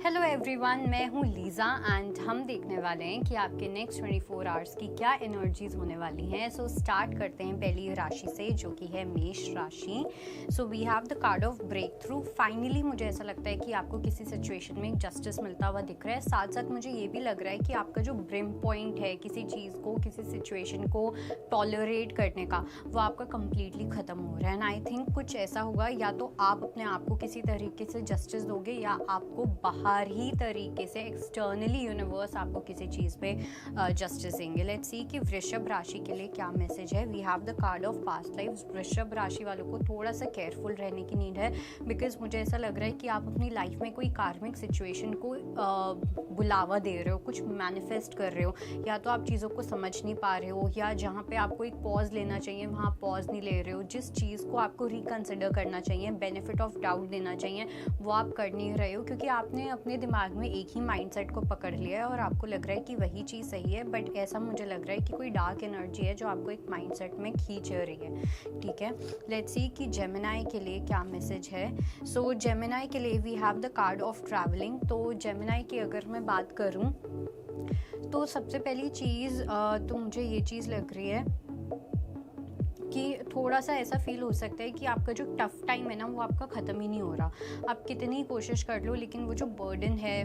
Hello everyone, मैं हूँ Lisa and हम देखने वाले हैं कि आपके नेक्स्ट 24 आवर्स की क्या एनर्जीज होने वाली हैं। सो स्टार्ट करते हैं पहली राशि से, जो कि है मेष राशि। So we have the card of breakthrough. Finally मुझे ऐसा लगता है कि आपको किसी सिचुएशन में जस्टिस मिलता हुआ दिख रहा है। साथ साथ मुझे ये भी लग रहा है कि आपका जो ब्रिम पॉइंट है किसी चीज़ को, किसी सिचुएशन को टॉलरेट करने का, वो आपका कम्प्लीटली ख़त्म हो रहा है। एंड आई थिंक कुछ ऐसा होगा, या तो आप अपने आप को किसी तरीके से जस्टिस दोगे या आपको बाहर ही तरीके से एक्सटर्नली यूनिवर्स आपको किसी चीज़ पे जस्टिस देंगे। लेट्स सी कि वृषभ राशि के लिए क्या मैसेज है। We have the card of past life. वृषभ राशि वालों को थोड़ा सा केयरफुल रहने की नीड है, बिकॉज मुझे ऐसा लग रहा है कि आप अपनी लाइफ में कोई कार्मिक सिचुएशन को बुलावा दे रहे हो, कुछ मैनिफेस्ट कर रहे हो, या तो आप चीज़ों को समझ नहीं पा रहे हो, या जहाँ पे आपको एक पॉज लेना चाहिए वहाँ पॉज नहीं ले रहे हो। जिस चीज़ को आपको रिकन्सिडर करना चाहिए, बेनिफिट ऑफ डाउट देना चाहिए, वो आप कर नहीं रहे हो, क्योंकि आपने अपने दिमाग में एक ही माइंडसेट को पकड़ लिया है और आपको लग रहा है कि वही चीज़ सही है। बट ऐसा मुझे लग रहा है कि कोई डार्क एनर्जी है जो आपको एक माइंडसेट में खींच रही है। ठीक है, लेट्स सी कि जेमिनाई के लिए क्या मैसेज है। सो जेमिनाई के लिए we have the card of travelling. तो जेमिनाई की अगर मैं बात करूं तो सबसे पहली चीज़ तो मुझे ये चीज़ लग रही है कि थोड़ा सा ऐसा फील हो सकता है कि आपका जो टफ टाइम है ना, वो आपका ख़त्म ही नहीं हो रहा। आप कितनी कोशिश कर लो, लेकिन वो जो बर्डन है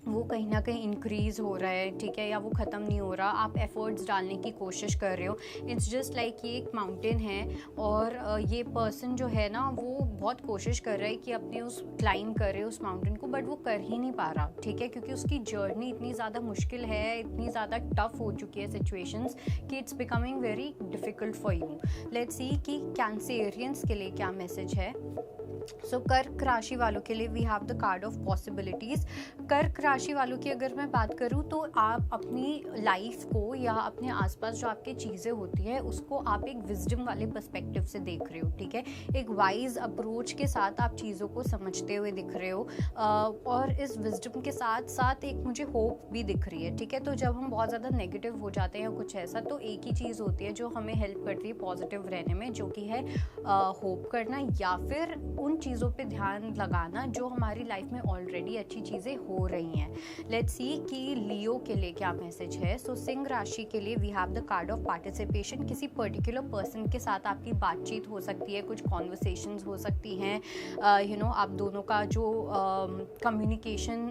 वो कहीं ना कहीं इंक्रीज़ हो रहा है, ठीक है, या वो ख़त्म नहीं हो रहा। आप एफर्ट्स डालने की कोशिश कर रहे हो। इट्स जस्ट लाइक ये एक माउंटेन है और ये पर्सन जो है ना, वो बहुत कोशिश कर रहा है कि अपने उस क्लाइंब करे उस माउंटेन को, बट वो कर ही नहीं पा रहा, ठीक है, क्योंकि उसकी जर्नी इतनी ज़्यादा मुश्किल है, इतनी ज़्यादा टफ हो चुकी है सिचुएशंस कि it's becoming very difficult for you. Let's see कि कैंसेरियंस के लिए क्या मैसेज है। सो कर्क राशि वालों के लिए we have the card of possibilities. कर्क राशि वालों की अगर मैं बात करूँ तो आप अपनी लाइफ को या अपने आसपास जो आपकी चीज़ें होती हैं उसको आप एक विजडम वाले पर्सपेक्टिव से देख रहे हो, ठीक है, एक वाइज अप्रोच के साथ आप चीज़ों को समझते हुए दिख रहे हो, और इस विजडम के साथ साथ एक मुझे होप भी दिख रही है, ठीक है। तो जब हम बहुत ज़्यादा नेगेटिव हो जाते हैं या कुछ ऐसा, तो एक ही चीज़ होती है जो हमें हेल्प करती है पॉजिटिव रहने में, जो कि है होप करना, या फिर उन चीज़ों पे ध्यान लगाना जो हमारी लाइफ में ऑलरेडी अच्छी चीज़ें हो रही हैं। लेट्स सी कि लियो के लिए क्या मैसेज है। सो सिंह राशि के लिए we have the card of participation. किसी पर्टिकुलर पर्सन के साथ आपकी बातचीत हो सकती है, कुछ कॉन्वर्सेशंस हो सकती हैं, आप दोनों का जो कम्युनिकेशन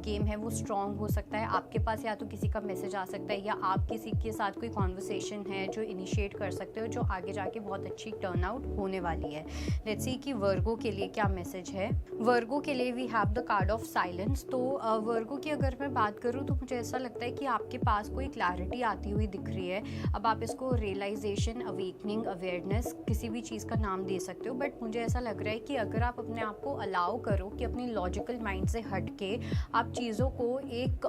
गेम है वो स्ट्रॉन्ग हो सकता है। आपके पास या तो किसी का मैसेज आ सकता है, या आप किसी के साथ कोई कॉन्वर्सेशन है जो इनिशिएट कर सकते हो, जो आगे जाके बहुत अच्छी टर्न आउट होने वाली है। लेट्स सी कि वर्गो के लिए क्या मैसेज है। वर्गो के लिए we have the card of silence. तो वर्गो की अगर मैं बात करूँ तो मुझे ऐसा लगता है कि आपके पास कोई क्लैरिटी आती हुई दिख रही है। अब आप इसको रियलाइजेशन, अवेकनिंग, अवेयरनेस, किसी भी चीज़ का नाम दे सकते हो, बट मुझे ऐसा लग रहा है कि अगर आप अपने आप को अलाउ करो कि अपनी लॉजिकल माइंड से हट के आप चीज़ों को एक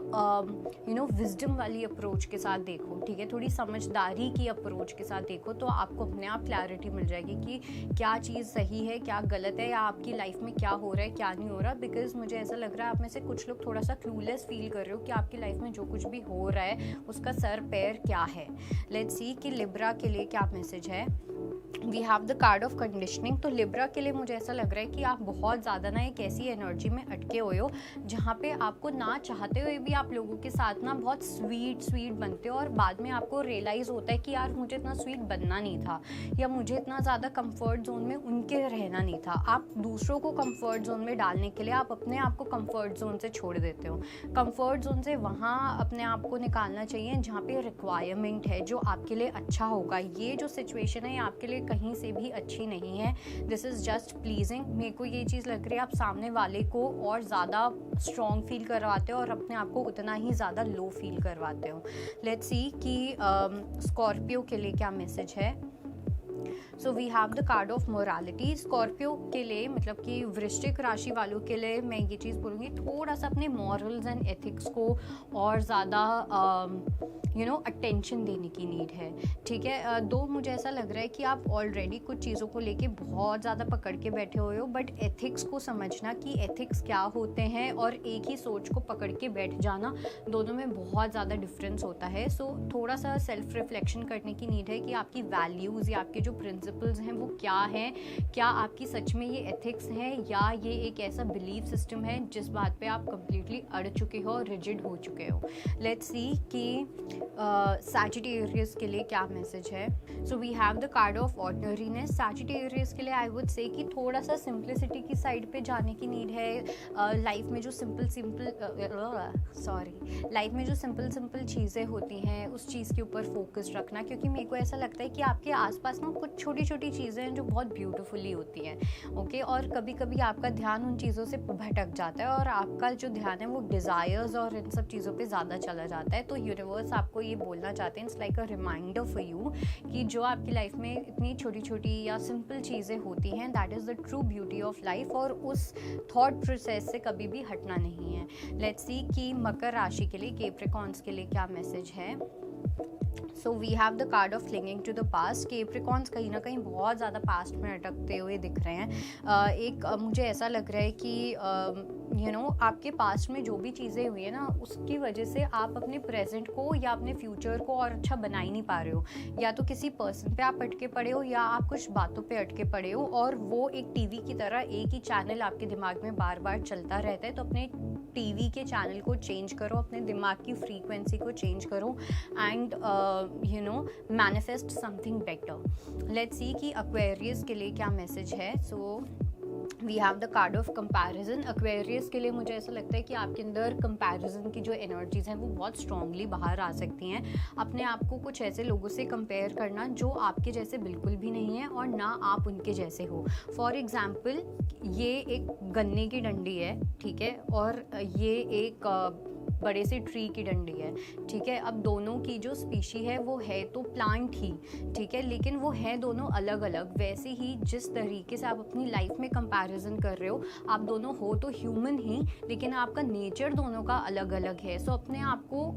विजडम वाली अप्रोच के साथ देखो, ठीक है, थोड़ी समझदारी की अप्रोच के साथ देखो, तो आपको अपने आप क्लैरिटी मिल जाएगी कि क्या चीज़ सही है, क्या गलत है, या आपकी लाइफ में क्या हो रहा है, क्या नहीं हो रहा। बिकॉज मुझे ऐसा लग रहा है आप में से कुछ लोग थोड़ा सा क्लूलेस फील कर रहे हो कि आपकी लाइफ में जो कुछ भी हो रहा है उसका सर पैर क्या है। लेट्स सी कि लिब्रा के लिए क्या मैसेज है। We have the card of conditioning. तो लिब्रा के लिए मुझे ऐसा लग रहा है कि आप बहुत ज़्यादा ना एक ऐसी एनर्जी में अटके हुए हो जहाँ पे आपको ना चाहते हुए भी आप लोगों के साथ ना बहुत स्वीट बनते हो, और बाद में आपको रियलाइज़ होता है कि यार मुझे इतना स्वीट बनना नहीं था, या मुझे इतना ज़्यादा कंफर्ट जोन में उनके रहना नहीं था। आप दूसरों को कंफर्ट जोन में डालने के लिए आप अपने आप को कंफर्ट जोन से छोड़ देते हो। कंफर्ट जोन से वहाँ अपने आप को निकालना चाहिए जहाँ पे रिक्वायरमेंट है, जो आपके लिए अच्छा होगा। ये जो सिचुएशन है ये आपके लिए कहीं से भी अच्छी नहीं है। This is just pleasing. मेरे को ये चीज़ लग रही है आप सामने वाले को और ज़्यादा स्ट्रॉन्ग फील करवाते हो और अपने आप को उतना ही ज़्यादा लो फील करवाते हो। लेट्स सी कि स्कॉर्पियो के लिए क्या मैसेज है। So we have the card of morality. Scorpio के लिए, मतलब कि वृश्चिक राशि वालों के लिए मैं ये चीज़ बोलूँगी, थोड़ा सा अपने मॉरल्स एंड एथिक्स को और ज़्यादा अटेंशन देने की नीड है, ठीक है। दो मुझे ऐसा लग रहा है कि आप ऑलरेडी कुछ चीज़ों को लेके बहुत ज़्यादा पकड़ के बैठे हुए हो, बट एथिक्स को समझना कि एथिक्स क्या होते हैं और एक ही सोच को पकड़ के बैठ जाना, दोनों में बहुत ज़्यादा डिफरेंस होता है। सो थोड़ा सा सेल्फ रिफ्लेक्शन करने की नीड है कि आपकी वैल्यूज़ या आपके जो प्रिंसिपल प्रिंसिपल्स हैं वो क्या हैं, क्या आपकी सच में ये एथिक्स हैं या ये एक ऐसा बिलीफ सिस्टम है जिस बात पे आप कम्प्लीटली अड़ चुके हो और रिजिड हो चुके हो। लेट्स सी कि सैजिटेरियस के लिए क्या मैसेज है। So we have the card of ordinariness. Sagittarius के लिए आई वुड से कि थोड़ा सा सिंप्लिसिटी की साइड पे जाने की नीड है। लाइफ में जो सिंपल चीज़ें होती हैं उस चीज़ के ऊपर फोकस रखना, क्योंकि मेरे को ऐसा लगता है कि आपके आसपास ना कुछ छोटी छोटी चीज़ें हैं जो बहुत ब्यूटीफुली होती हैं, ओके। और कभी कभी आपका ध्यान उन चीज़ों से भटक जाता है और आपका जो ध्यान है वो डिज़ायर्स और इन सब चीज़ों पे ज़्यादा चला जाता है। तो यूनिवर्स आपको ये बोलना चाहते हैं, it's like a reminder for you कि जो आपकी लाइफ में इतनी छोटी छोटी या सिंपल चीज़ें होती हैं, that is the true beauty of life, और उस थॉट प्रोसेस से कभी भी हटना नहीं है। लेट्स सी कि मकर राशि के लिए, कैप्रिकॉर्न्स के लिए क्या मैसेज है। So we have the card of clinging to the past. Capricorns कहीं ना कहीं बहुत ज़्यादा पास्ट में अटकते हुए दिख रहे हैं। मुझे ऐसा लग रहा है कि आपके पास्ट में जो भी चीज़ें हुई है ना, उसकी वजह से आप अपने प्रेजेंट को या अपने फ्यूचर को और अच्छा बना ही नहीं पा रहे हो। या तो किसी पर्सन पे आप अटके पड़े हो या आप कुछ बातों पे अटके पड़े हो, और वो एक टीवी की तरह एक ही चैनल आपके दिमाग में बार बार चलता रहता है। तो अपने टीवी के चैनल को चेंज करो, अपने दिमाग की फ्रीक्वेंसी को चेंज करो and manifest something better. Let's see कि एक्वेरियस के लिए क्या मैसेज है। So we have the card of comparison. Aquarius के लिए मुझे ऐसा लगता है कि आपके अंदर कंपैरिजन की जो एनर्जीज हैं वो बहुत स्ट्रांगली बाहर आ सकती हैं। अपने आप को कुछ ऐसे लोगों से कंपेयर करना जो आपके जैसे बिल्कुल भी नहीं है और ना आप उनके जैसे हो। फॉर एग्जाम्पल, ये एक गन्ने की डंडी है, ठीक है, और ये एक बड़े से ट्री की डंडी है, ठीक है। अब दोनों की जो स्पीशी है वो है तो प्लांट ही, ठीक है, लेकिन वो है दोनों अलग अलग। वैसे ही जिस तरीके से आप अपनी लाइफ में कंपैरिजन कर रहे हो, आप दोनों हो तो ह्यूमन ही, लेकिन आपका नेचर दोनों का अलग अलग है। सो अपने आप को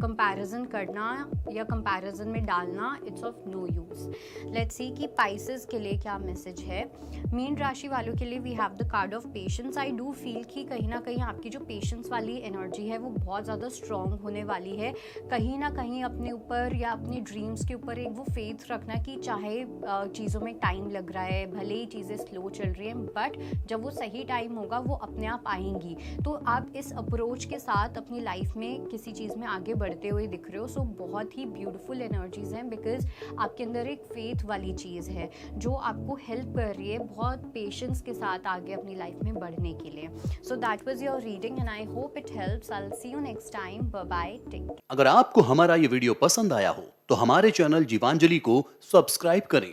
कंपैरिजन करना या कंपैरिजन में डालना, it's of no use. Let's see कि पाइसेस के लिए क्या मैसेज है। मीन राशि वालों के लिए we have the card of patience. I do feel कि कहीं ना कहीं आपकी जो पेशेंस वाली एनर्जी है वो बहुत ज़्यादा स्ट्रॉन्ग होने वाली है। कहीं ना कहीं अपने ऊपर या अपने ड्रीम्स के ऊपर एक वो फेथ रखना कि चाहे चीज़ों में टाइम लग रहा है, भले ही चीज़ें स्लो चल रही हैं, बट जब वो सही टाइम होगा वो अपने आप आएंगी। तो आप इस अप्रोच के साथ अपनी लाइफ में किसी चीज़ में आगे बढ़ते हुए दिख रहे हो। सो बहुत ही ब्यूटीफुल एनर्जीज हैं, बिकॉज आपके अंदर एक फेथ वाली चीज़ है जो आपको हेल्प कर रही है बहुत पेशेंस के साथ आगे अपनी लाइफ में बढ़ने के लिए। So that was your reading and I hope it helps. I will see you next time. Bye bye, take care. अगर आपको हमारा ये वीडियो पसंद आया हो तो हमारे चैनल जीवांजलि को सब्सक्राइब करें